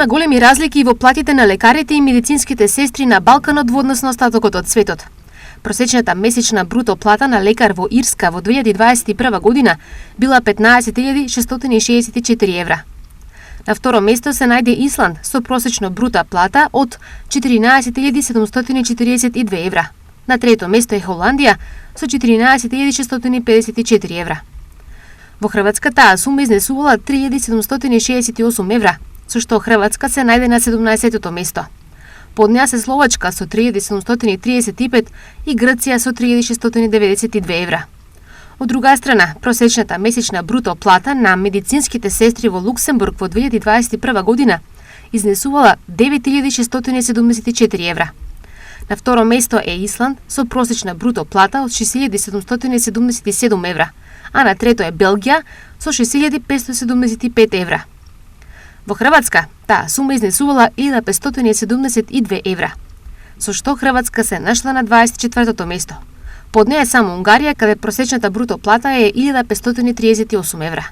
Има големи разлики во платите на лекарите и медицинските сестри на Балканот во однос на остатокот од светот. Просечната месечна бруто плата на лекар во Ирска во 2021 година била 15.664 евра. На второ место се најде Исланд со просечно брута плата од 14.742 евра. На трето место е Холандија со 14.654 евра. Во Хрватска таа сума изнесувала 3.768 евра, со што Хрватска се најде на 17-тото место. Под неа се Словачка со 3.735 и Грција со 3.692 евра. Од друга страна, просечната месечна бруто плата на медицинските сестри во Луксембург во 2021 година изнесувала 9.674 евра. На второ место е Исланд со просечна бруто плата од 6.777 евра, а на трето е Белгија со 6.575 евра. Во Хрватска таа сума изнесувала 1.572 евра, со што Хрватска се нашла на 24-тото место. Под неа е само Унгарија, каде просечната бруто плата е 1.538 евра.